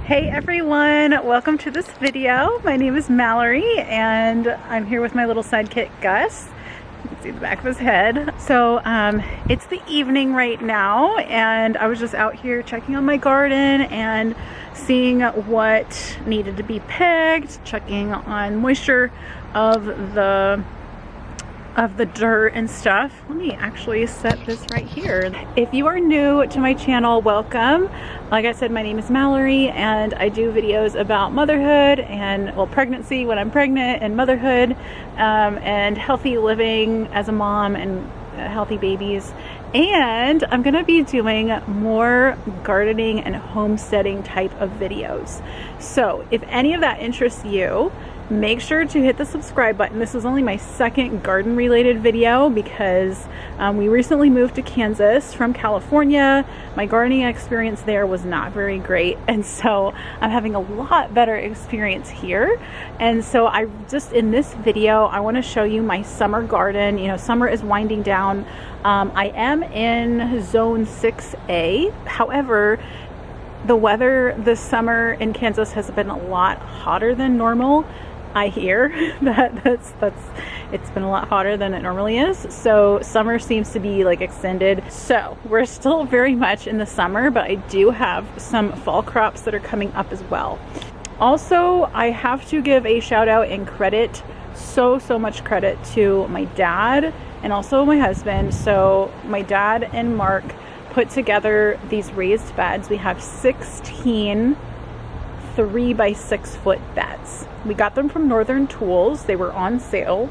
Hey everyone, welcome to this video. My name is Mallory and I'm here with my little sidekick Gus. You can see the back of his head. So it's the evening right now and I was just out here checking on my garden and seeing what needed to be picked, checking on moisture of the dirt and stuff. Let me actually set this right here. If you are new to my channel, welcome. Like I said, my name is Mallory and I do videos about motherhood and, well, pregnancy when I'm pregnant, and motherhood and healthy living as a mom and healthy babies. And I'm gonna be doing more gardening and homesteading type of videos. So if any of that interests you, make sure to hit the subscribe button. This is only my second garden related video because we recently moved to Kansas from California. My gardening experience there was not very great, and so I'm having a lot better experience here. And so I just, in this video, I want to show you my summer garden. You know, summer is winding down. I am in zone 6A. However, the weather this summer in Kansas has been a lot hotter than normal. I hear that's it's been a lot hotter than it normally is, so summer seems to be like extended. So we're still very much in the summer, but I do have some fall crops that are coming up as well. Also, I have to give a shout out and credit, so much credit to my dad and also my husband. So my dad and Mark put together these raised beds. We have 16 3 by 6 foot beds. We got them from Northern Tools. They were on sale,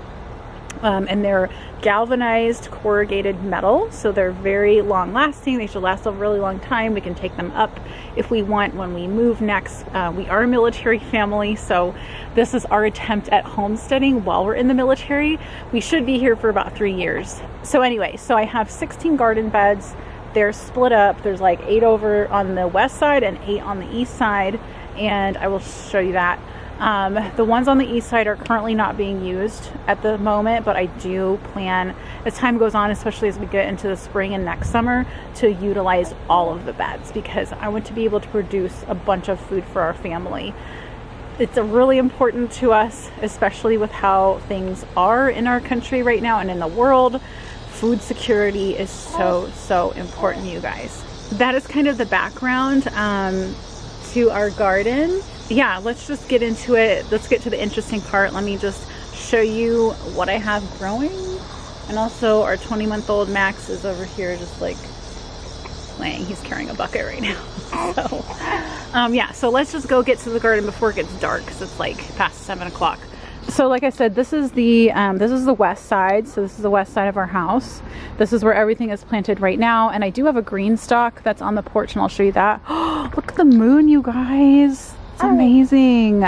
and they're galvanized corrugated metal, so they're very long lasting. They should last a really long time. We can take them up if we want when we move next. We are a military family, so this is our attempt at homesteading while we're in the military. We should be here for about 3 years. So anyway, so I have 16 garden beds. They're split up. There's like 8 over on the west side and 8 on the east side, and I will show you that. The ones on the east side are currently not being used at the moment, but I do plan, as time goes on, especially as we get into the spring and next summer, to utilize all of the beds because I want to be able to produce a bunch of food for our family. It's really important to us, especially with how things are in our country right now and in the world. Food security is so important, you guys. That is kind of the background to our garden. Yeah, let's just get into it. Let's get to the interesting part. Let me just show you what I have growing. And also our 20-month-old Max is over here just like playing. He's carrying a bucket right now. So yeah, so let's just go get to the garden before it gets dark because it's like past 7 o'clock. So like I said, this is the west side. So this is the west side of our house. This is where everything is planted right now. And I do have a green stalk that's on the porch, and I'll show you that. Oh, look at the moon, you guys. It's amazing.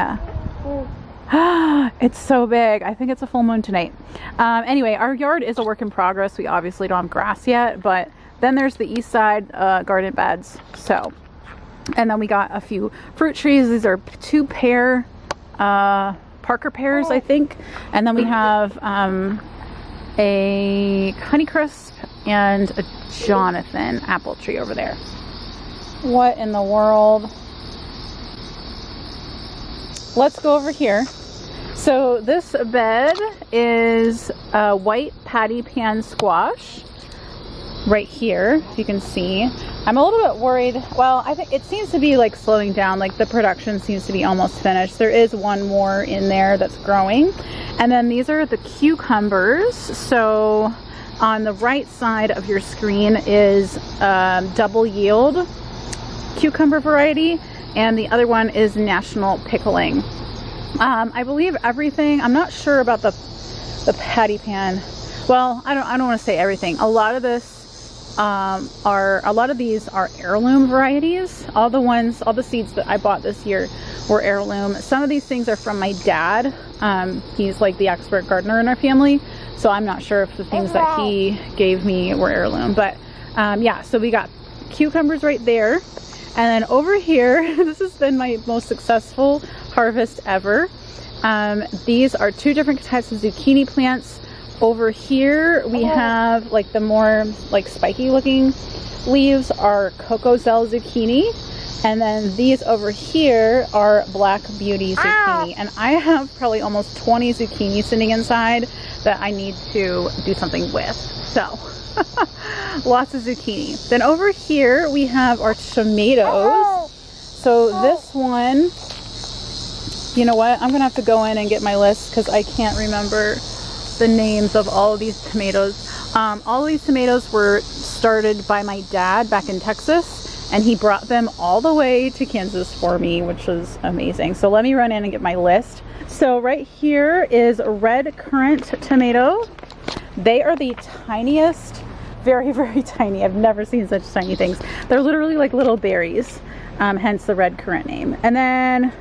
It's so big. I think it's a full moon tonight. Anyway, our yard is a work in progress. We obviously don't have grass yet, but then there's the east side garden beds. So, and then we got a few fruit trees. These are 2 pear Parker pears, I think. And then we have a Honeycrisp and a Jonathan apple tree over there. What in the world? Let's go over here. So this bed is a white patty pan squash right here, if you can see. I'm a little bit worried. Well, I think it seems to be like slowing down, like the production seems to be almost finished. There is one more in there that's growing. And then these are the cucumbers. So on the right side of your screen is double yield cucumber variety, and the other one is national pickling. I believe everything, I'm not sure about the patty pan. Well, I don't want to say everything. A lot of this a lot of these are heirloom varieties. All the seeds that I bought this year were heirloom. Some of these things are from my dad. He's like the expert gardener in our family, so I'm not sure if the things that he gave me were heirloom. But yeah, so we got cucumbers right there, and then over here, this has been my most successful harvest ever. These are 2 different types of zucchini plants. Over here we have like the more like spiky looking leaves are Cocozelle zucchini, And then these over here are Black Beauty zucchini. And I have probably almost 20 zucchini sitting inside that I need to do something with. So lots of zucchini. Then over here we have our tomatoes. So this one, you know what? I'm gonna have to go in and get my list because I can't remember the names of all of these tomatoes. All of these tomatoes were started by my dad back in Texas, and he brought them all the way to Kansas for me, which was amazing. So let me run in and get my list. So right here is red currant tomato. They are the tiniest, very, very tiny. I've never seen such tiny things. They're literally like little berries, hence the red currant name. And then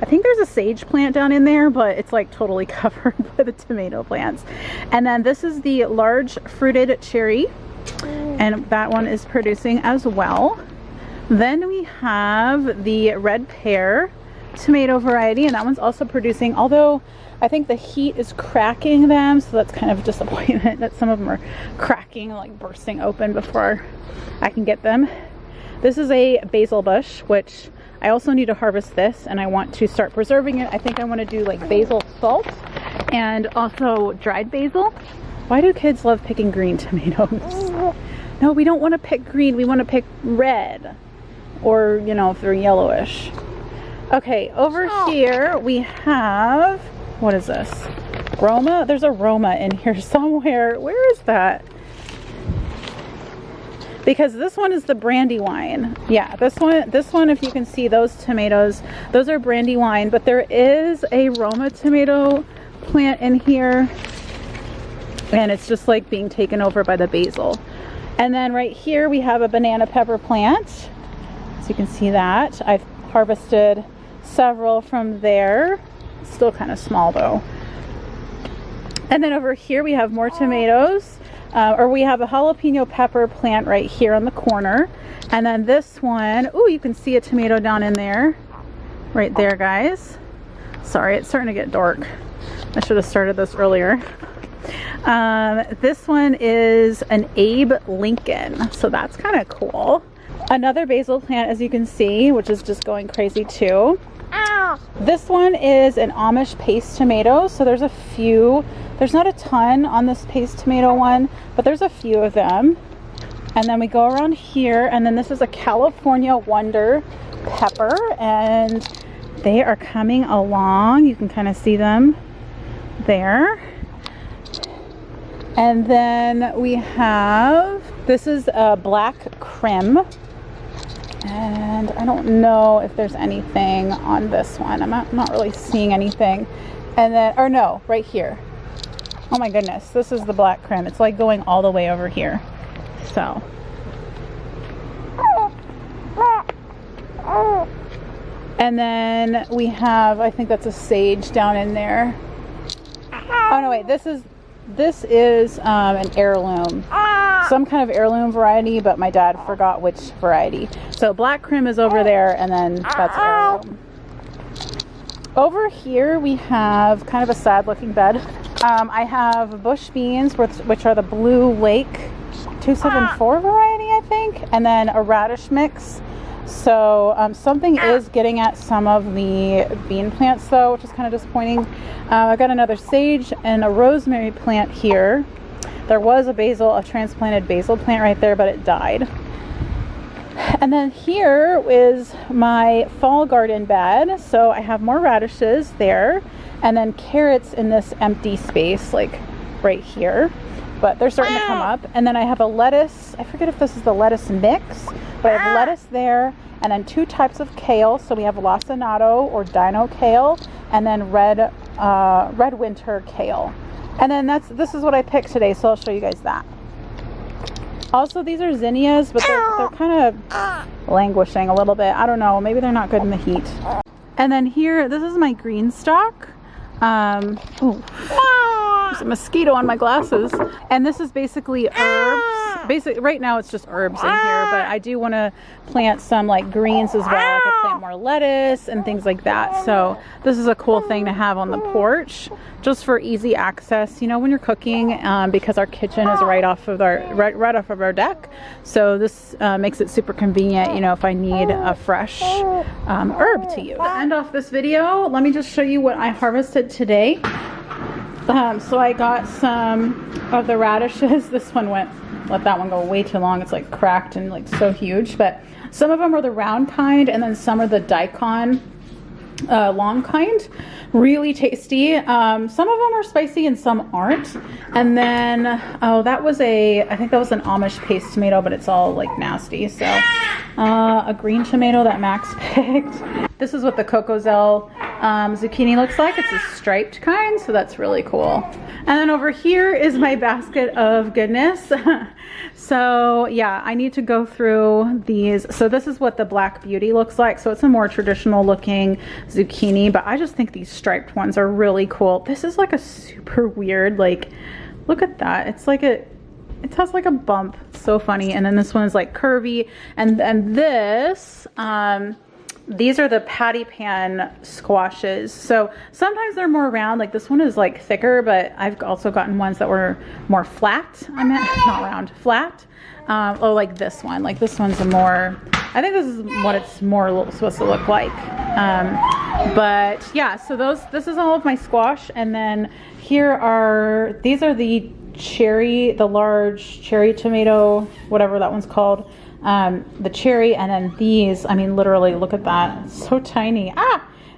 I think there's a sage plant down in there, but it's like totally covered by the tomato plants. And then this is the large fruited cherry, and that one is producing as well. Then we have the red pear tomato variety, and that one's also producing, although I think the heat is cracking them, so that's kind of a disappointment that some of them are cracking, like bursting open before I can get them. This is a basil bush, which I also need to harvest this, and I want to start preserving it. I think I want to do like basil salt and also dried basil. Why do kids love picking green tomatoes? No, we don't want to pick green. We want to pick red, or, you know, if they're yellowish. Okay, over here we have, what is this? Roma? There's a Roma in here somewhere. Where is that? Because this one is the Brandywine. Yeah, this one, if you can see those tomatoes, those are Brandywine, but there is a Roma tomato plant in here, and it's just like being taken over by the basil. And then right here we have a banana pepper plant. So you can see that. I've harvested several from there. Still kind of small though. And then over here we have more tomatoes. Or we have a jalapeno pepper plant right here on the corner. And then this one, oh, you can see a tomato down in there. Right there, guys. Sorry, it's starting to get dark. I should have started this earlier. This one is an Abe Lincoln. So that's kind of cool. Another basil plant, as you can see, which is just going crazy too. This one is an Amish paste tomato. So there's a few. There's not a ton on this paste tomato one, but there's a few of them. And then we go around here, and then this is a California Wonder pepper, and they are coming along. You can kind of see them there. And then we have, this is a black creme, and I don't know if there's anything on this one. I'm not really seeing anything. And then, or no, right here. Oh my goodness, this is the black creme. It's like going all the way over here. So. And then we have, I think that's a sage down in there. Oh no, wait, this is an heirloom. Some kind of heirloom variety, but my dad forgot which variety. So black creme is over there, and then that's heirloom. Over here we have kind of a sad looking bed. I have bush beans, which are the Blue Lake 274 variety, I think, and then a radish mix. So something is getting at some of the bean plants though, which is kind of disappointing. I've got another sage and a rosemary plant here. There was a transplanted basil plant right there, but it died. And then here is my fall garden bed. So I have more radishes there, and then carrots in this empty space, like right here. But they're starting to come up. And then I have a lettuce. I forget if this is the lettuce mix, but I have lettuce there, and then 2 types of kale. So we have lacinato or dino kale, and then red winter kale. And then this is what I picked today, so I'll show you guys that. Also, these are zinnias, but they're kind of languishing a little bit. I don't know, maybe they're not good in the heat. And then here, this is my green stalk. Ooh, there's a mosquito on my glasses. And this is basically herbs, basically right now it's just herbs in here, but I do want to plant some like greens as well. I could plant more lettuce and things like that. So this is a cool thing to have on the porch, just for easy access, you know, when you're cooking, because our kitchen is right off of our deck. So this makes it super convenient, you know, if I need a fresh herb to use. To end off this video, let me just show you what I harvested today. So I got some of the radishes. This one let that one go way too long. It's like cracked and like so huge, but some of them are the round kind, and then some are the daikon long kind. Really tasty. Some of them are spicy and some aren't. And then that was I think that was an Amish paste tomato, but it's all like nasty. So a green tomato that Max picked. This is what the Cocozelle zucchini looks like. It's a striped kind, so that's really cool. And then over here is my basket of goodness. So yeah, I need to go through these. So this is what the Black Beauty looks like. So it's a more traditional looking zucchini, but I just think these striped ones are really cool. This is like a super weird, like, look at that. It's like it has like a bump. So funny. And then this one is like curvy. And this, these are the patty pan squashes. So sometimes they're more round, like this one is like thicker, but I've also gotten ones that were more flat. I meant not round, flat. Oh, like this one. Like this one's a more, I think this is what it's more supposed to look like. But yeah, so this is all of my squash. And then these are the large cherry tomato, whatever that one's called. The cherry, and then these, I mean, literally look at that, it's so tiny.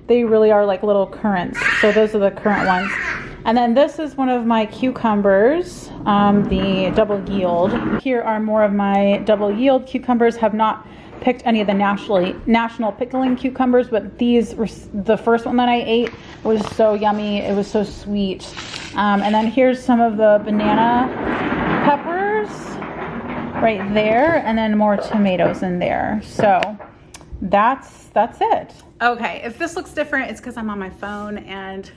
They really are like little currants. So those are the currant ones. And then this is one of my cucumbers, the double yield. Here are more of my double yield cucumbers. Have not picked any of the national pickling cucumbers, but these were the first one that I ate. It was so yummy. It was so sweet. And then here's some of the banana peppers right there, and then more tomatoes in there. So that's it. Okay, if this looks different, it's because I'm on my phone and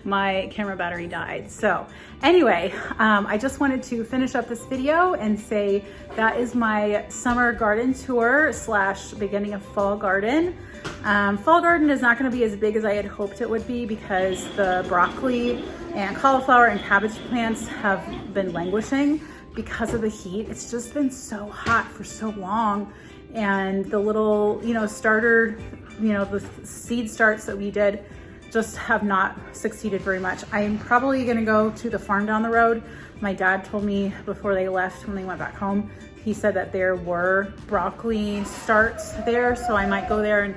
my camera battery died. So anyway, I just wanted to finish up this video and say that is my summer garden tour / beginning of fall garden. Fall garden is not going to be as big as I had hoped it would be, because the broccoli and cauliflower and cabbage plants have been languishing because of the heat. It's just been so hot for so long, and the little, you know, starter, you know, the seed starts that we did just have not succeeded very much. I'm probably gonna go to the farm down the road. My dad told me before they left, when they went back home, he said that there were broccoli starts there, so I might go there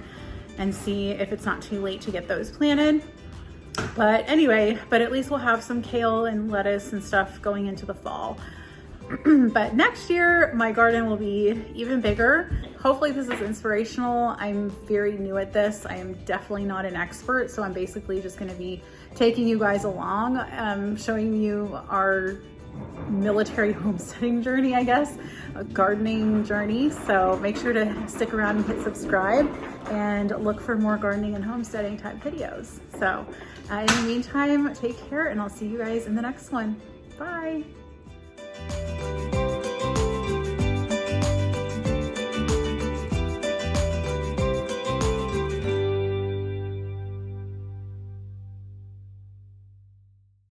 and see if it's not too late to get those planted. But anyway, at least we'll have some kale and lettuce and stuff going into the fall. But next year, my garden will be even bigger. Hopefully this is inspirational. I'm very new at this. I am definitely not an expert, so I'm basically just gonna be taking you guys along, showing you our military homesteading journey, I guess, a gardening journey. So make sure to stick around and hit subscribe and look for more gardening and homesteading type videos. So in the meantime, take care, and I'll see you guys in the next one. Bye.